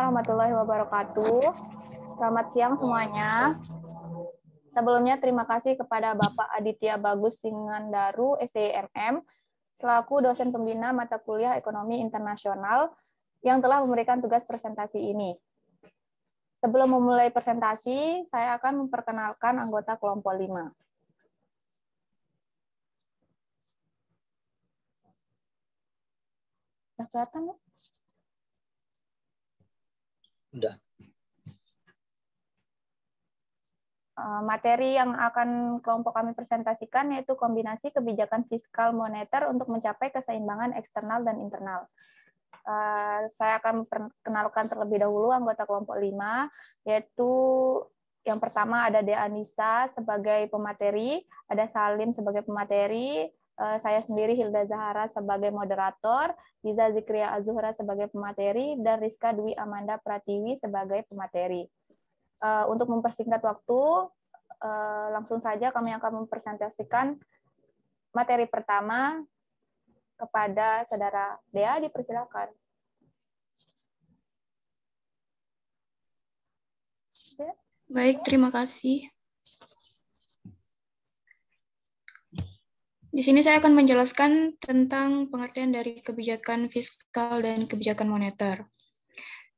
warahmatullahi wabarakatuh. Selamat siang semuanya. Sebelumnya terima kasih kepada Bapak Aditya Bagus Singandaru, SEMM, selaku dosen pembina mata kuliah Ekonomi Internasional yang telah memberikan tugas presentasi ini. Sebelum memulai presentasi, saya akan memperkenalkan anggota kelompok 5. Sudah kelihatan ya? Udah. Materi yang akan kelompok kami presentasikan yaitu kombinasi kebijakan fiskal moneter untuk mencapai keseimbangan eksternal dan internal. Saya akan perkenalkan terlebih dahulu anggota kelompok 5, yaitu yang pertama ada Dea Anissa sebagai pemateri, ada Salim sebagai pemateri, saya sendiri Hilda Zahara sebagai moderator, Iza Zikria Azuhra sebagai pemateri, dan Rizka Dwi Amanda Pratiwi sebagai pemateri. Untuk mempersingkat waktu, langsung saja kami akan mempresentasikan materi pertama kepada Saudara Dea, dipersilakan. Baik, terima kasih. Di sini saya akan menjelaskan tentang pengertian dari kebijakan fiskal dan kebijakan moneter.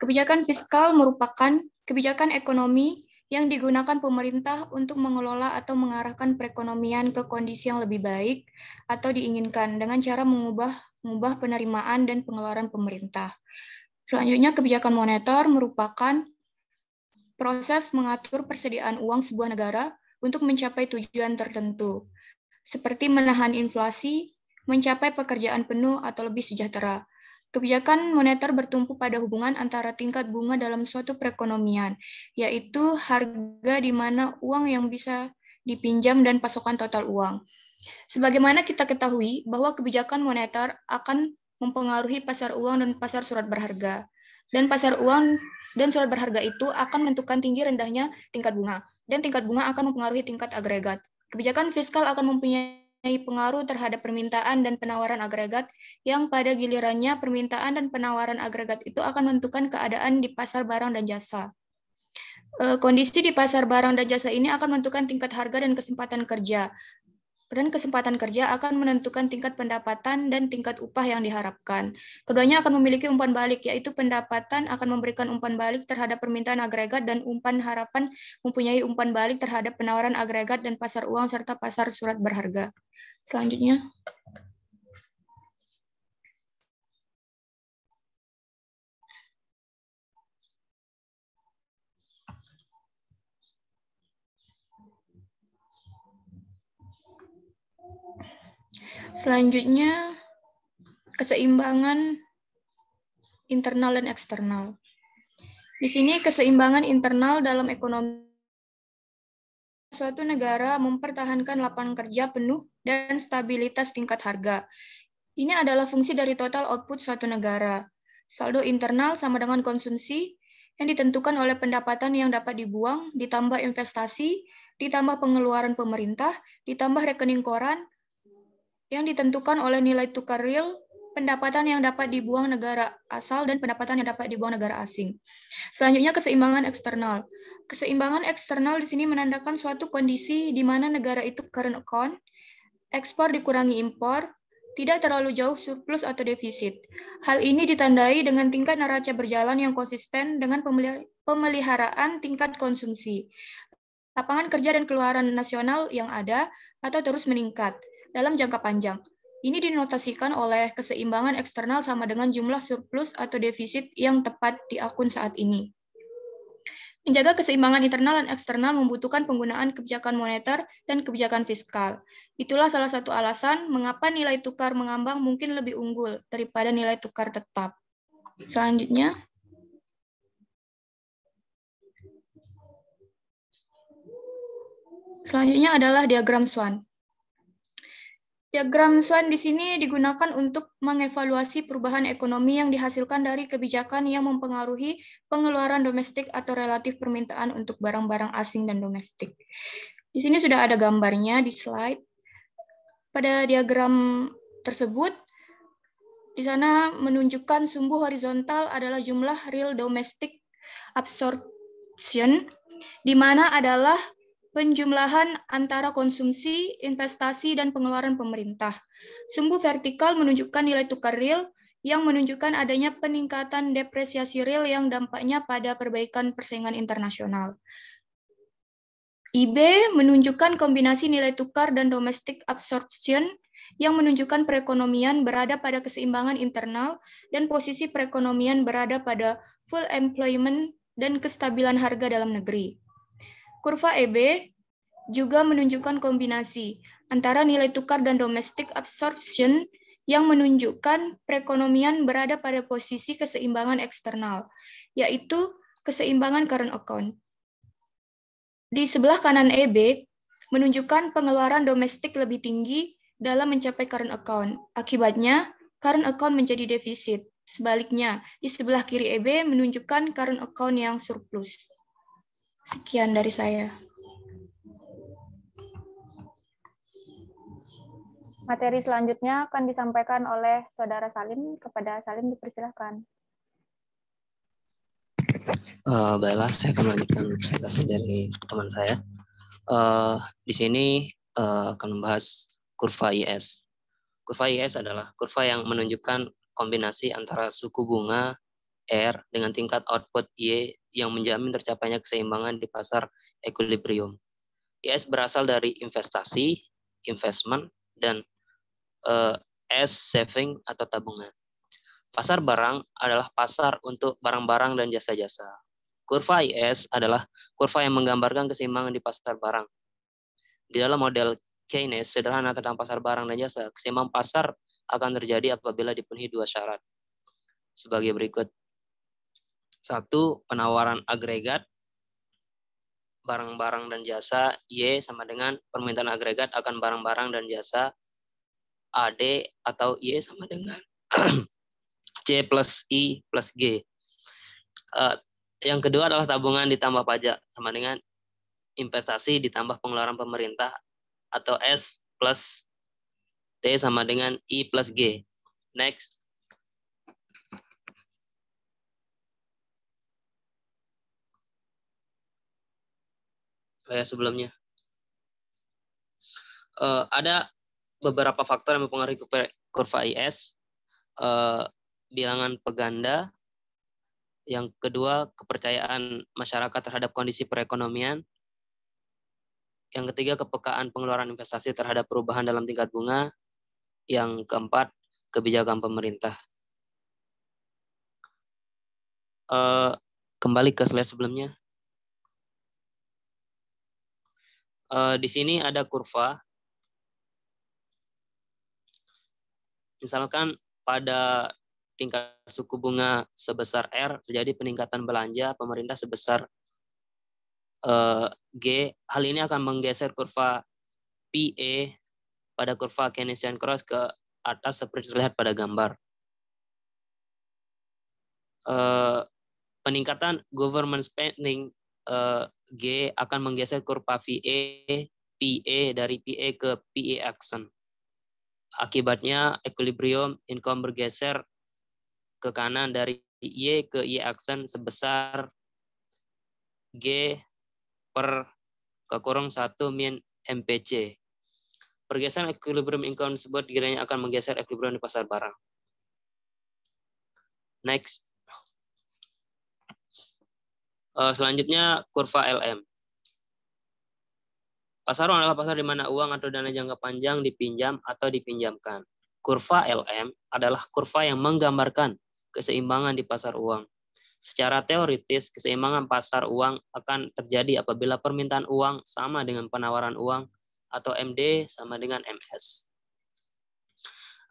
Kebijakan fiskal merupakan kebijakan ekonomi yang digunakan pemerintah untuk mengelola atau mengarahkan perekonomian ke kondisi yang lebih baik atau diinginkan dengan cara mengubah penerimaan dan pengeluaran pemerintah. Selanjutnya, kebijakan moneter merupakan proses mengatur persediaan uang sebuah negara untuk mencapai tujuan tertentu, seperti menahan inflasi, mencapai pekerjaan penuh atau lebih sejahtera. Kebijakan moneter bertumpu pada hubungan antara tingkat bunga dalam suatu perekonomian, yaitu harga di mana uang yang bisa dipinjam dan pasokan total uang. Sebagaimana kita ketahui bahwa kebijakan moneter akan mempengaruhi pasar uang dan pasar surat berharga. Dan pasar uang dan surat berharga itu akan menentukan tinggi rendahnya tingkat bunga. Dan tingkat bunga akan mempengaruhi tingkat agregat. Kebijakan fiskal akan mempunyai pengaruh terhadap permintaan dan penawaran agregat, yang pada gilirannya permintaan dan penawaran agregat itu akan menentukan keadaan di pasar barang dan jasa. Kondisi di pasar barang dan jasa ini akan menentukan tingkat harga dan kesempatan kerja. Dan kesempatan kerja akan menentukan tingkat pendapatan dan tingkat upah yang diharapkan. Keduanya akan memiliki umpan balik, yaitu pendapatan akan memberikan umpan balik terhadap permintaan agregat dan umpan harapan mempunyai umpan balik terhadap penawaran agregat dan pasar uang serta pasar surat berharga. Selanjutnya. Selanjutnya, keseimbangan internal dan eksternal. Di sini keseimbangan internal dalam ekonomi suatu negara mempertahankan lapangan kerja penuh dan stabilitas tingkat harga. Ini adalah fungsi dari total output suatu negara. Saldo internal sama dengan konsumsi yang ditentukan oleh pendapatan yang dapat dibuang, ditambah investasi, ditambah pengeluaran pemerintah, ditambah rekening koran, yang ditentukan oleh nilai tukar real, pendapatan yang dapat dibuang negara asal, dan pendapatan yang dapat dibuang negara asing. Selanjutnya, keseimbangan eksternal. Keseimbangan eksternal di sini menandakan suatu kondisi di mana negara itu current account, ekspor dikurangi impor, tidak terlalu jauh surplus atau defisit. Hal ini ditandai dengan tingkat neraca berjalan yang konsisten dengan pemeliharaan tingkat konsumsi, lapangan kerja dan keluaran nasional yang ada atau terus meningkat dalam jangka panjang. Ini dinotasikan oleh keseimbangan eksternal sama dengan jumlah surplus atau defisit yang tepat di akun saat ini. Menjaga keseimbangan internal dan eksternal membutuhkan penggunaan kebijakan moneter dan kebijakan fiskal. Itulah salah satu alasan mengapa nilai tukar mengambang mungkin lebih unggul daripada nilai tukar tetap. Selanjutnya. Selanjutnya adalah diagram Swan. Diagram Swan di sini digunakan untuk mengevaluasi perubahan ekonomi yang dihasilkan dari kebijakan yang mempengaruhi pengeluaran domestik atau relatif permintaan untuk barang-barang asing dan domestik. Di sini sudah ada gambarnya di slide. Pada diagram tersebut, Di sana menunjukkan sumbu horizontal adalah jumlah real domestic absorption, di mana adalah penjumlahan antara konsumsi, investasi, dan pengeluaran pemerintah. Sumbu vertikal menunjukkan nilai tukar real yang menunjukkan adanya peningkatan depresiasi real yang dampaknya pada perbaikan persaingan internasional. IB menunjukkan kombinasi nilai tukar dan domestic absorption yang menunjukkan perekonomian berada pada keseimbangan internal dan posisi perekonomian berada pada full employment dan kestabilan harga dalam negeri. Kurva EB juga menunjukkan kombinasi antara nilai tukar dan domestic absorption yang menunjukkan perekonomian berada pada posisi keseimbangan eksternal, yaitu keseimbangan current account. Di sebelah kanan EB menunjukkan pengeluaran domestik lebih tinggi dalam mencapai current account. Akibatnya, current account menjadi defisit. Sebaliknya, di sebelah kiri EB menunjukkan current account yang surplus. Sekian dari saya. Materi selanjutnya akan disampaikan oleh Saudara Salim. Kepada Salim dipersilahkan. Baiklah, saya akan melanjutkan presentasi dari teman saya. Di sini akan membahas kurva IS. Kurva IS adalah kurva yang menunjukkan kombinasi antara suku bunga R dengan tingkat output Y yang menjamin tercapainya keseimbangan di pasar equilibrium. IS berasal dari investasi, investment, dan S saving atau tabungan. Pasar barang adalah pasar untuk barang-barang dan jasa-jasa. Kurva IS adalah kurva yang menggambarkan keseimbangan di pasar barang. Di dalam model Keynes sederhana tentang pasar barang dan jasa, keseimbangan pasar akan terjadi apabila dipenuhi dua syarat. Sebagai berikut. 1. Penawaran agregat barang-barang dan jasa Y sama dengan permintaan agregat akan barang-barang dan jasa AD atau Y sama dengan C plus I plus G. Yang kedua adalah tabungan ditambah pajak sama dengan investasi ditambah pengeluaran pemerintah atau S plus D sama dengan I plus G. Next. Sebelumnya. Ada beberapa faktor yang mempengaruhi kurva IS. Bilangan peganda. Yang kedua, kepercayaan masyarakat terhadap kondisi perekonomian. Yang ketiga, kepekaan pengeluaran investasi terhadap perubahan dalam tingkat bunga. Yang keempat, kebijakan pemerintah. Kembali ke slide sebelumnya. Di sini ada kurva. Misalkan pada tingkat suku bunga sebesar R terjadi peningkatan belanja pemerintah sebesar G. Hal ini akan menggeser kurva PE pada kurva Keynesian cross ke atas seperti terlihat pada gambar. Peningkatan government spending G akan menggeser kurva PE dari PE ke PE action. Akibatnya equilibrium income bergeser ke kanan dari Y ke Y action sebesar G per kekurung 1 min MPC. Pergeseran equilibrium income tersebut kiranya akan menggeser equilibrium di pasar barang. Next. Selanjutnya kurva LM. Pasar uang adalah pasar di mana uang atau dana jangka panjang dipinjam atau dipinjamkan. Kurva LM adalah kurva yang menggambarkan keseimbangan di pasar uang. Secara teoritis, keseimbangan pasar uang akan terjadi apabila permintaan uang sama dengan penawaran uang atau MD sama dengan MS.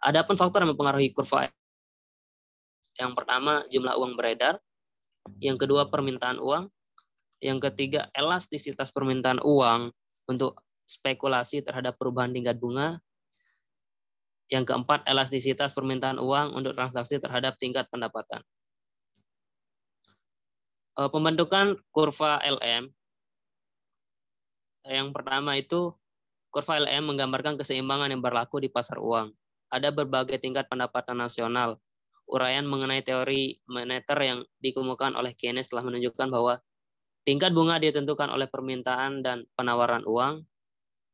Adapun faktor yang mempengaruhi kurva LM. Yang pertama, jumlah uang beredar. Yang kedua, permintaan uang. Yang ketiga, elastisitas permintaan uang untuk spekulasi terhadap perubahan tingkat bunga. Yang keempat, elastisitas permintaan uang untuk transaksi terhadap tingkat pendapatan. Pembentukan kurva LM. Yang pertama itu, kurva LM menggambarkan keseimbangan yang berlaku di pasar uang. ada berbagai tingkat pendapatan nasional. Uraian mengenai teori moneter yang dikemukakan oleh Keynes telah menunjukkan bahwa tingkat bunga ditentukan oleh permintaan dan penawaran uang.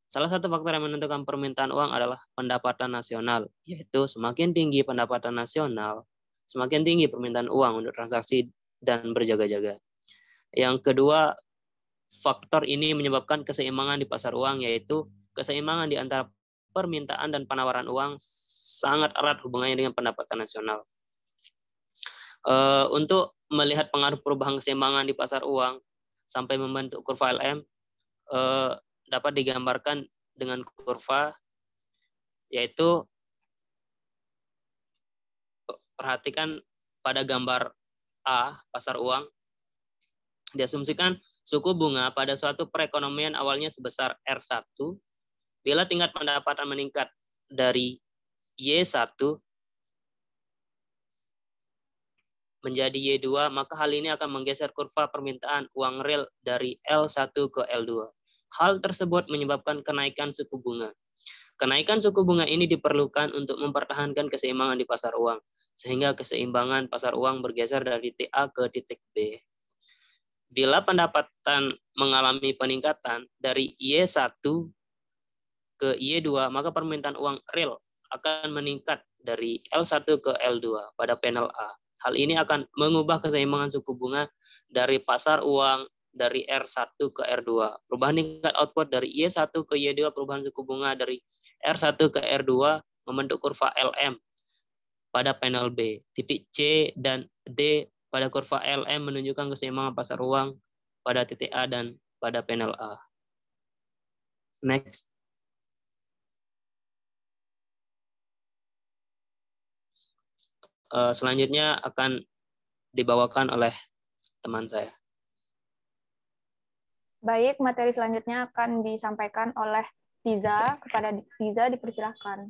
Salah satu faktor yang menentukan permintaan uang adalah pendapatan nasional, yaitu semakin tinggi pendapatan nasional, semakin tinggi permintaan uang untuk transaksi dan berjaga-jaga. Yang kedua, faktor ini menyebabkan keseimbangan di pasar uang, yaitu keseimbangan di antara permintaan dan penawaran uang sangat erat hubungannya dengan pendapatan nasional. Untuk melihat pengaruh perubahan keseimbangan di pasar uang sampai membentuk kurva LM, dapat digambarkan dengan kurva, yaitu perhatikan pada gambar A, pasar uang, diasumsikan suku bunga pada suatu perekonomian awalnya sebesar R1, bila tingkat pendapatan meningkat dari Y1 menjadi Y2, maka hal ini akan menggeser kurva permintaan uang real dari L1 ke L2. Hal tersebut menyebabkan kenaikan suku bunga. Kenaikan suku bunga ini diperlukan untuk mempertahankan keseimbangan di pasar uang, sehingga keseimbangan pasar uang bergeser dari titik A ke titik B. Bila pendapatan mengalami peningkatan dari Y1 ke Y2, maka permintaan uang real akan meningkat dari L1 ke L2 pada panel A. Hal ini akan mengubah keseimbangan suku bunga dari pasar uang dari R1 ke R2. Perubahan tingkat output dari Y1 ke Y2, perubahan suku bunga dari R1 ke R2 membentuk kurva LM pada panel B. Titik C dan D pada kurva LM menunjukkan keseimbangan pasar uang pada titik A dan pada panel A. Next. Selanjutnya akan dibawakan oleh teman saya. Baik, materi selanjutnya akan disampaikan oleh Tiza. Kepada Tiza dipersilahkan.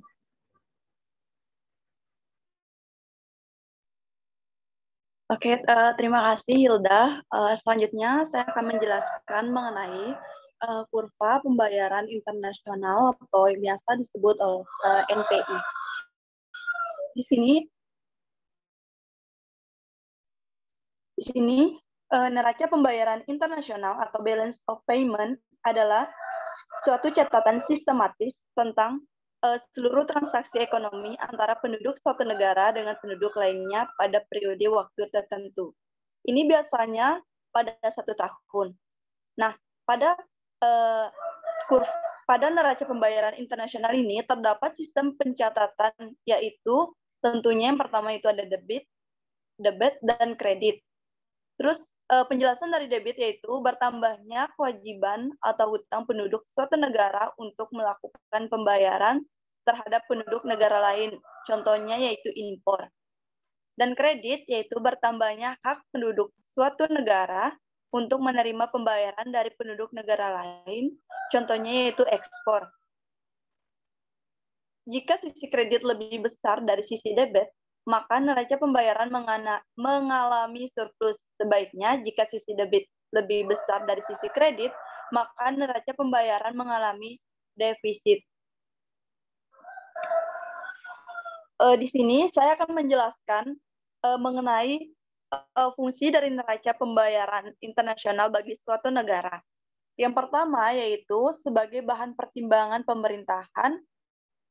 Oke, terima kasih Hilda. Selanjutnya saya akan menjelaskan mengenai kurva pembayaran internasional atau biasa disebut NPI. Di sini neraca pembayaran internasional atau balance of payment adalah suatu catatan sistematis tentang seluruh transaksi ekonomi antara penduduk suatu negara dengan penduduk lainnya pada periode waktu tertentu. Ini biasanya pada 1 tahun. Nah, pada neraca pembayaran internasional ini terdapat sistem pencatatan, yaitu tentunya yang pertama itu ada debit, dan kredit. Terus penjelasan dari debit yaitu bertambahnya kewajiban atau hutang penduduk suatu negara untuk melakukan pembayaran terhadap penduduk negara lain. Contohnya yaitu impor. Dan kredit yaitu bertambahnya hak penduduk suatu negara untuk menerima pembayaran dari penduduk negara lain. Contohnya yaitu ekspor. Jika sisi kredit lebih besar dari sisi debit, maka neraca pembayaran mengalami surplus. Sebaiknya jika sisi debit lebih besar dari sisi kredit, maka neraca pembayaran mengalami defisit. Di sini saya akan menjelaskan mengenai fungsi dari neraca pembayaran internasional bagi suatu negara. Yang pertama yaitu sebagai bahan pertimbangan pemerintahan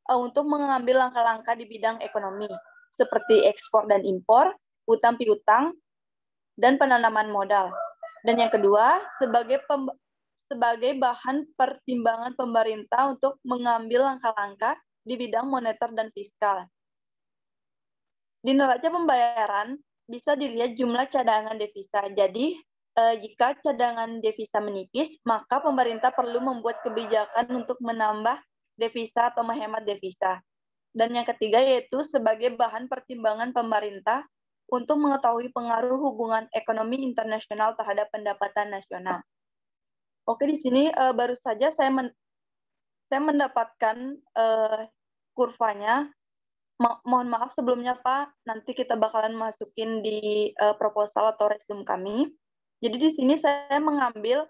untuk mengambil langkah-langkah di bidang ekonomi, seperti ekspor dan impor, utang piutang, dan penanaman modal. Dan yang kedua, sebagai bahan pertimbangan pemerintah untuk mengambil langkah-langkah di bidang moneter dan fiskal. Di neraca pembayaran bisa dilihat jumlah cadangan devisa. Jadi, jika cadangan devisa menipis, maka pemerintah perlu membuat kebijakan untuk menambah devisa atau menghemat devisa. Dan yang ketiga yaitu sebagai bahan pertimbangan pemerintah untuk mengetahui pengaruh hubungan ekonomi internasional terhadap pendapatan nasional. Oke, di sini baru saja saya mendapatkan kurvanya. Mohon maaf sebelumnya Pak, nanti kita bakalan masukin di proposal atau resume kami. Jadi di sini saya mengambil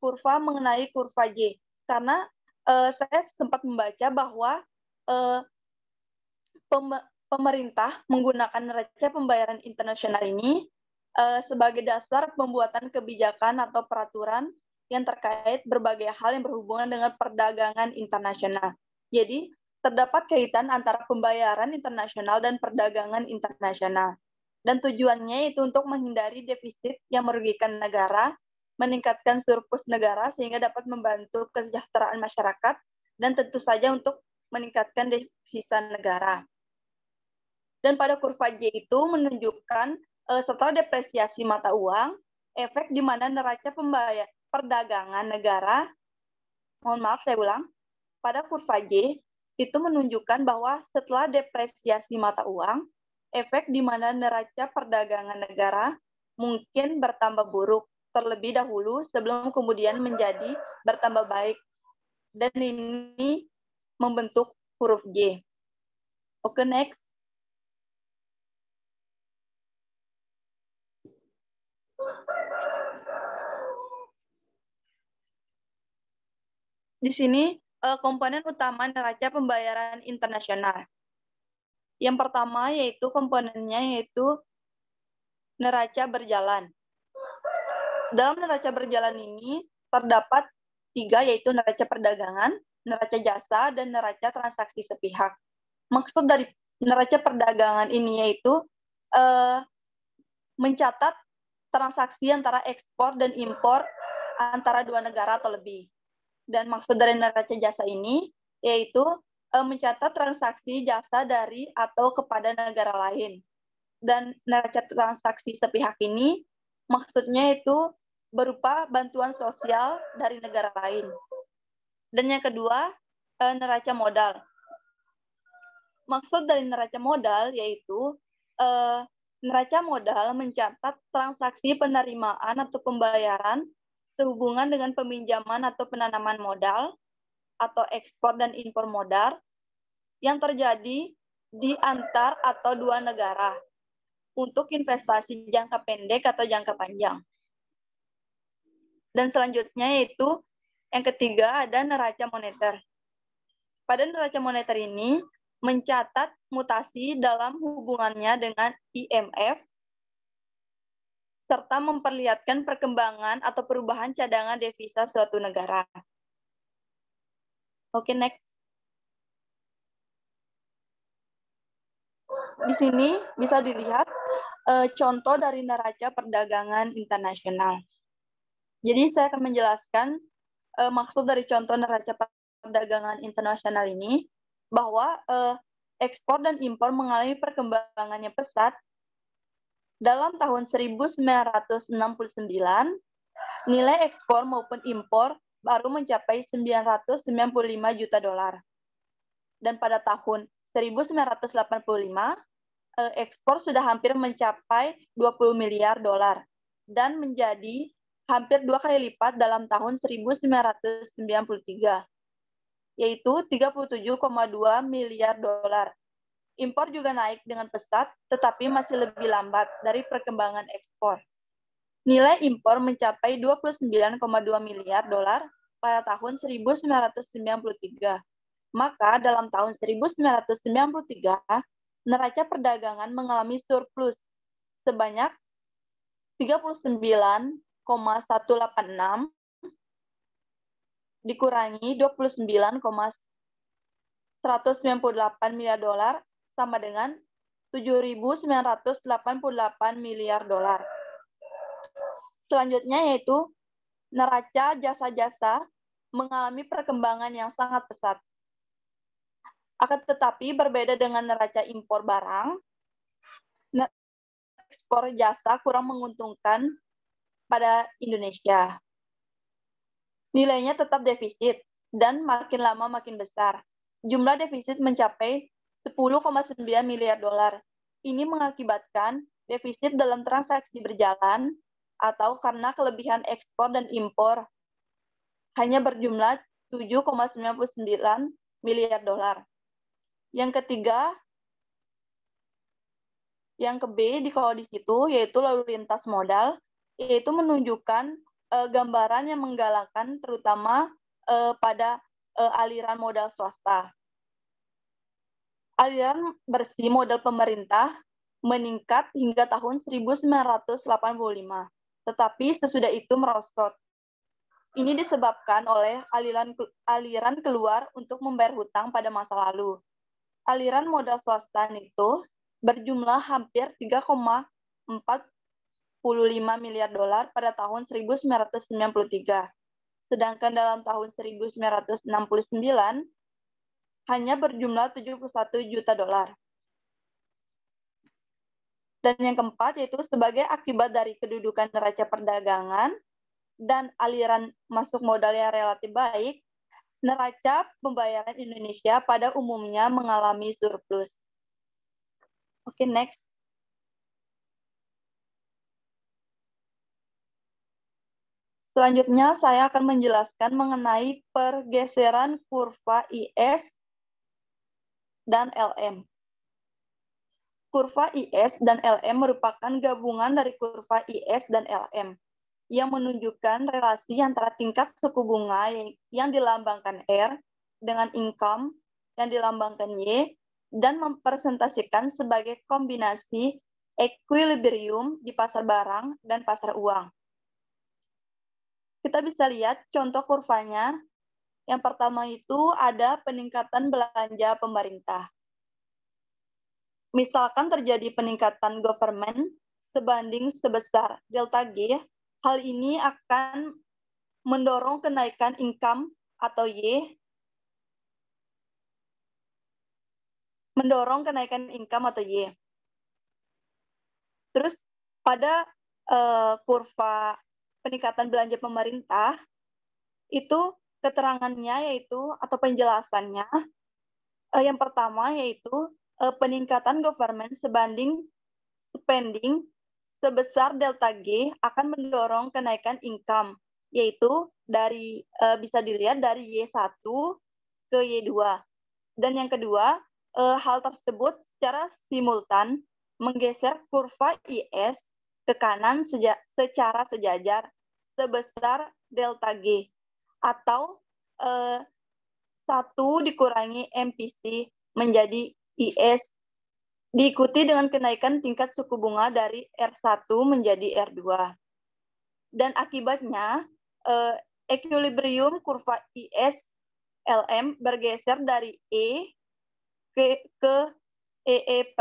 kurva mengenai kurva Y, karena saya sempat membaca bahwa pemerintah menggunakan neraca pembayaran internasional ini sebagai dasar pembuatan kebijakan atau peraturan yang terkait berbagai hal yang berhubungan dengan perdagangan internasional. Jadi, terdapat kaitan antara pembayaran internasional dan perdagangan internasional. Dan tujuannya itu untuk menghindari defisit yang merugikan negara, meningkatkan surplus negara sehingga dapat membantu kesejahteraan masyarakat, dan tentu saja untuk meningkatkan devisa negara. Dan pada kurva J itu menunjukkan setelah depresiasi mata uang, efek di mana neraca perdagangan negara, mohon maaf saya ulang, pada kurva J itu menunjukkan bahwa setelah depresiasi mata uang, efek di mana neraca perdagangan negara mungkin bertambah buruk terlebih dahulu sebelum kemudian menjadi bertambah baik. Dan ini membentuk huruf J. Oke, next. Di sini komponen utama neraca pembayaran internasional. Yang pertama yaitu komponennya yaitu neraca berjalan. Dalam neraca berjalan ini terdapat 3 yaitu neraca perdagangan, neraca jasa, dan neraca transaksi sepihak. Maksud dari neraca perdagangan ini yaitu mencatat transaksi antara ekspor dan impor antara dua negara atau lebih. Dan maksud dari neraca jasa ini yaitu mencatat transaksi jasa dari atau kepada negara lain. Dan neraca transaksi sepihak ini maksudnya itu berupa bantuan sosial dari negara lain. Dan yang kedua, neraca modal. Maksud dari neraca modal yaitu neraca modal mencatat transaksi penerimaan atau pembayaran sehubungan dengan peminjaman atau penanaman modal atau ekspor dan impor modal yang terjadi di antar atau dua negara untuk investasi jangka pendek atau jangka panjang. Dan selanjutnya yaitu yang ketiga ada neraca moneter. Pada neraca moneter ini mencatat mutasi dalam hubungannya dengan IMF serta memperlihatkan perkembangan atau perubahan cadangan devisa suatu negara. Oke, next. Di sini bisa dilihat contoh dari neraca perdagangan internasional. Jadi saya akan menjelaskan maksud dari contoh neraca perdagangan internasional ini, bahwa ekspor dan impor mengalami perkembangannya pesat. Dalam tahun 1969, nilai ekspor maupun impor baru mencapai 995 juta dolar. Dan pada tahun 1985, ekspor sudah hampir mencapai 20 miliar dolar dan menjadi hampir 2 kali lipat dalam tahun 1993, yaitu 37,2 miliar dolar. Impor juga naik dengan pesat, tetapi masih lebih lambat dari perkembangan ekspor. Nilai impor mencapai 29,2 miliar dolar pada tahun 1993. Maka dalam tahun 1993, neraca perdagangan mengalami surplus sebanyak 39,186 dikurangi 29,198 miliar dolar sama dengan 7.988 miliar dolar. Selanjutnya yaitu neraca jasa-jasa mengalami perkembangan yang sangat pesat. Akan tetapi berbeda dengan neraca impor barang, ekspor jasa kurang menguntungkan pada Indonesia. Nilainya tetap defisit dan makin lama makin besar. Jumlah defisit mencapai 10,9 miliar dolar. Ini mengakibatkan defisit dalam transaksi berjalan atau karena kelebihan ekspor dan impor hanya berjumlah 7,99 miliar dolar. Yang ketiga, yang ke B di kalau di situ yaitu lalu lintas modal, yaitu menunjukkan gambaran yang menggalakkan terutama pada aliran modal swasta. Aliran bersih modal pemerintah meningkat hingga tahun 1985, tetapi sesudah itu merosot. Ini disebabkan oleh aliran keluar untuk membayar hutang pada masa lalu. Aliran modal swasta itu berjumlah hampir 3,45 miliar dolar pada tahun 1993. Sedangkan dalam tahun 1969 hanya berjumlah 71 juta dolar. Dan yang keempat yaitu sebagai akibat dari kedudukan neraca perdagangan dan aliran masuk modal yang relatif baik, neraca pembayaran Indonesia pada umumnya mengalami surplus. Oke, next. Selanjutnya saya akan menjelaskan mengenai pergeseran kurva IS dan LM. Kurva IS dan LM merupakan gabungan dari kurva IS dan LM yang menunjukkan relasi antara tingkat suku bunga yang dilambangkan R dengan income yang dilambangkan Y dan mempresentasikan sebagai kombinasi equilibrium di pasar barang dan pasar uang. Kita bisa lihat contoh kurvanya. Yang pertama itu ada peningkatan belanja pemerintah. Misalkan terjadi peningkatan government sebanding sebesar delta G, hal ini akan mendorong kenaikan income atau Y, Terus pada kurva peningkatan belanja pemerintah, itu keterangannya yaitu atau penjelasannya, yang pertama yaitu peningkatan government sebanding spending sebesar delta G akan mendorong kenaikan income, yaitu dari bisa dilihat dari Y1 ke Y2. Dan yang kedua, hal tersebut secara simultan menggeser kurva IS ke kanan secara sejajar sebesar delta G, atau 1 dikurangi MPC menjadi IS, diikuti dengan kenaikan tingkat suku bunga dari R1 menjadi R2. Dan akibatnya, equilibrium kurva IS LM bergeser dari E ke EE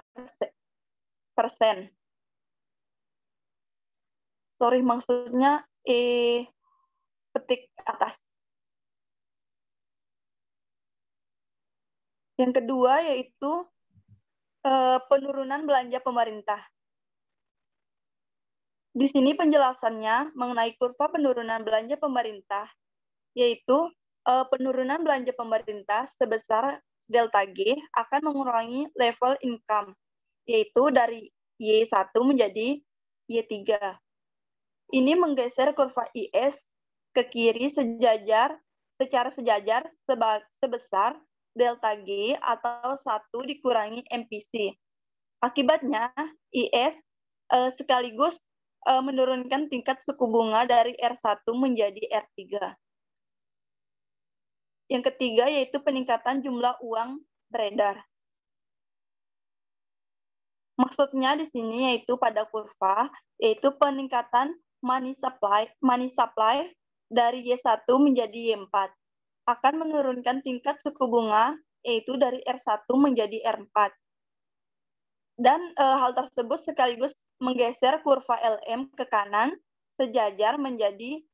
persen. Sorry, maksudnya E petik atas. Yang kedua yaitu penurunan belanja pemerintah. Di sini penjelasannya mengenai kurva penurunan belanja pemerintah, yaitu penurunan belanja pemerintah sebesar delta G akan mengurangi level income, yaitu dari Y1 menjadi Y3. Ini menggeser kurva IS ke kiri secara sejajar sebesar delta G atau 1 dikurangi MPC. Akibatnya, IS sekaligus menurunkan tingkat suku bunga dari R1 menjadi R3. Yang ketiga yaitu peningkatan jumlah uang beredar. Maksudnya di sini yaitu pada kurva, yaitu peningkatan money supply dari Y1 menjadi Y4 akan menurunkan tingkat suku bunga yaitu dari R1 menjadi R4. Dan hal tersebut sekaligus menggeser kurva LM ke kanan sejajar menjadi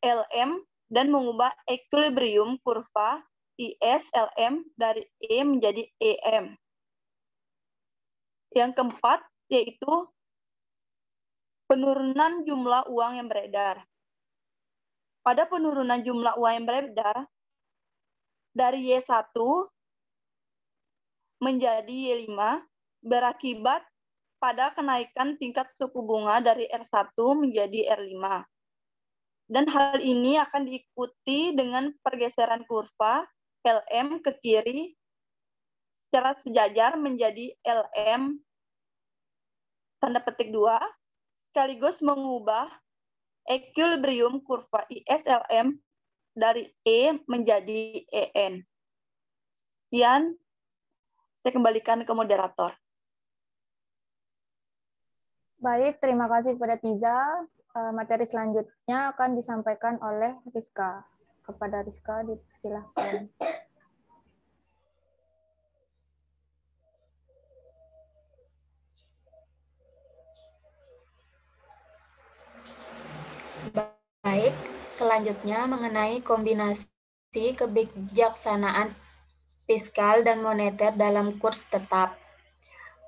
LM dan mengubah equilibrium kurva IS LM dari E menjadi EM. Yang keempat yaitu penurunan jumlah uang yang beredar. Pada penurunan jumlah uang yang beredar dari Y1 menjadi Y5 berakibat pada kenaikan tingkat suku bunga dari R1 menjadi R5. Dan hal ini akan diikuti dengan pergeseran kurva LM ke kiri secara sejajar menjadi LM tanda petik 2, sekaligus mengubah equilibrium kurva ISLM dari E menjadi EN. Sekian, saya kembalikan ke moderator. Baik, terima kasih kepada Tiza. Materi selanjutnya akan disampaikan oleh Rizka. Kepada Rizka, dipersilahkan. Baik, selanjutnya mengenai kombinasi kebijaksanaan fiskal dan moneter dalam kurs tetap.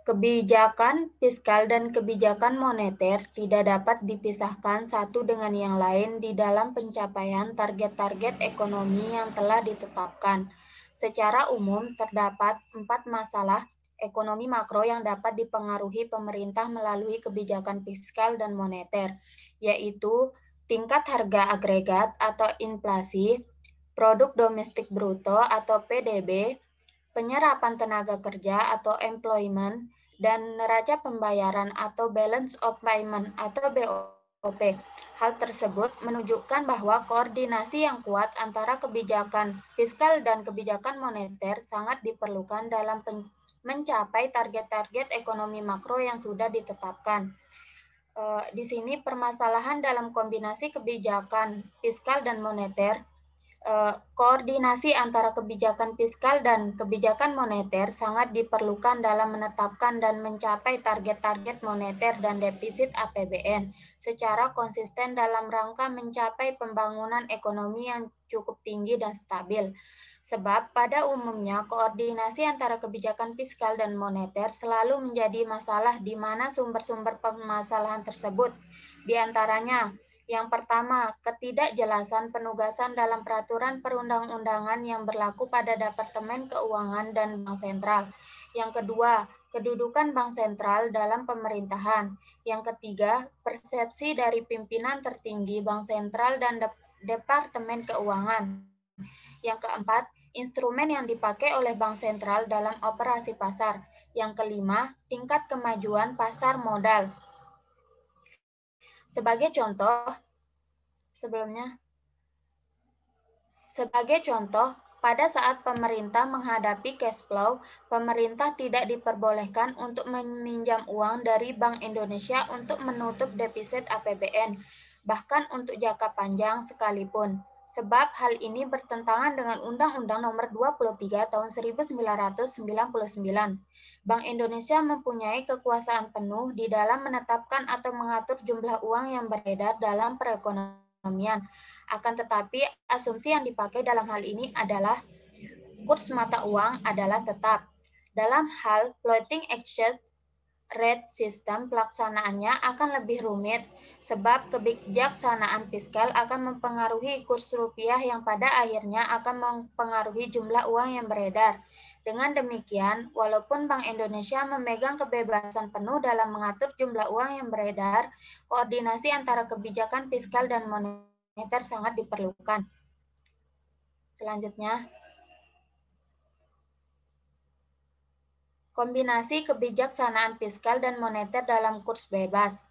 Kebijakan fiskal dan kebijakan moneter tidak dapat dipisahkan satu dengan yang lain di dalam pencapaian target-target ekonomi yang telah ditetapkan. Secara umum, terdapat 4 masalah ekonomi makro yang dapat dipengaruhi pemerintah melalui kebijakan fiskal dan moneter, yaitu tingkat harga agregat atau inflasi, produk domestik bruto atau PDB, penyerapan tenaga kerja atau employment, dan neraca pembayaran atau balance of payment atau BOP. Hal tersebut menunjukkan bahwa koordinasi yang kuat antara kebijakan fiskal dan kebijakan moneter sangat diperlukan dalam mencapai target-target ekonomi makro yang sudah ditetapkan. Di sini permasalahan dalam kombinasi kebijakan fiskal dan moneter. Koordinasi antara kebijakan fiskal dan kebijakan moneter sangat diperlukan dalam menetapkan dan mencapai target-target moneter dan defisit APBN secara konsisten dalam rangka mencapai pembangunan ekonomi yang cukup tinggi dan stabil. Sebab pada umumnya koordinasi antara kebijakan fiskal dan moneter selalu menjadi masalah di mana sumber-sumber permasalahan tersebut. Di antaranya, yang pertama, ketidakjelasan penugasan dalam peraturan perundang-undangan yang berlaku pada Departemen Keuangan dan Bank Sentral. Yang kedua, kedudukan Bank Sentral dalam pemerintahan. Yang ketiga, persepsi dari pimpinan tertinggi Bank Sentral dan Departemen Keuangan. Yang keempat, instrumen yang dipakai oleh Bank Sentral dalam operasi pasar. Yang kelima, tingkat kemajuan pasar modal. Sebagai contoh, pada saat pemerintah menghadapi cash flow, pemerintah tidak diperbolehkan untuk meminjam uang dari Bank Indonesia untuk menutup defisit APBN, bahkan untuk jangka panjang sekalipun. Sebab hal ini bertentangan dengan Undang-Undang Nomor 23 Tahun 1999. Bank Indonesia mempunyai kekuasaan penuh di dalam menetapkan atau mengatur jumlah uang yang beredar dalam perekonomian. Akan tetapi, asumsi yang dipakai dalam hal ini adalah kurs mata uang adalah tetap. Dalam hal floating exchange rate system, pelaksanaannya akan lebih rumit sebab kebijaksanaan fiskal akan mempengaruhi kurs rupiah yang pada akhirnya akan mempengaruhi jumlah uang yang beredar. Dengan demikian, walaupun Bank Indonesia memegang kebebasan penuh dalam mengatur jumlah uang yang beredar, koordinasi antara kebijakan fiskal dan moneter sangat diperlukan. Selanjutnya, kombinasi kebijaksanaan fiskal dan moneter dalam kurs bebas.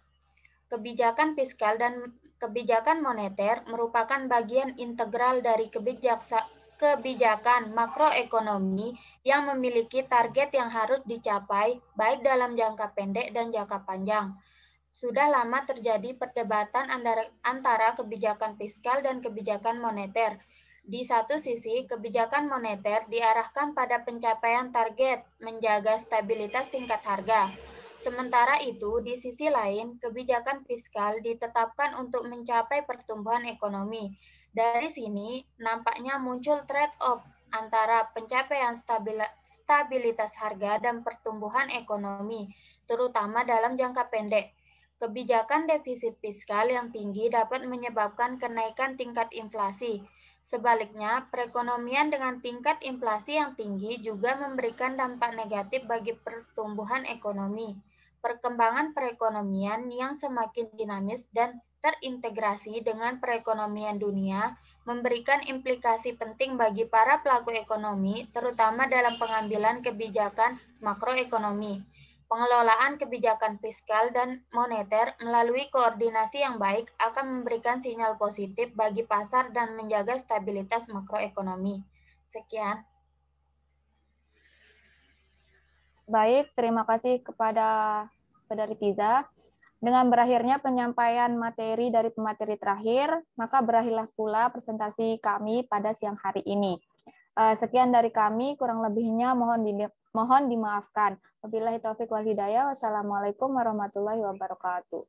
Kebijakan fiskal dan kebijakan moneter merupakan bagian integral dari kebijakan makroekonomi yang memiliki target yang harus dicapai baik dalam jangka pendek dan jangka panjang. Sudah lama terjadi perdebatan antara kebijakan fiskal dan kebijakan moneter. Di satu sisi, kebijakan moneter diarahkan pada pencapaian target menjaga stabilitas tingkat harga. Sementara itu, di sisi lain, kebijakan fiskal ditetapkan untuk mencapai pertumbuhan ekonomi. Dari sini, nampaknya muncul trade-off antara pencapaian stabilitas harga dan pertumbuhan ekonomi, terutama dalam jangka pendek. Kebijakan defisit fiskal yang tinggi dapat menyebabkan kenaikan tingkat inflasi. Sebaliknya, perekonomian dengan tingkat inflasi yang tinggi juga memberikan dampak negatif bagi pertumbuhan ekonomi. Perkembangan perekonomian yang semakin dinamis dan terintegrasi dengan perekonomian dunia memberikan implikasi penting bagi para pelaku ekonomi, terutama dalam pengambilan kebijakan makroekonomi. Pengelolaan kebijakan fiskal dan moneter melalui koordinasi yang baik akan memberikan sinyal positif bagi pasar dan menjaga stabilitas makroekonomi. Sekian. Baik, terima kasih kepada Saudari Tiza. Dengan berakhirnya penyampaian materi dari pemateri terakhir, maka berakhirlah pula presentasi kami pada siang hari ini. Sekian dari kami, kurang lebihnya mohon dimaafkan. Wabillahi taufiq wal hidayah. Wassalamualaikum warahmatullahi wabarakatuh.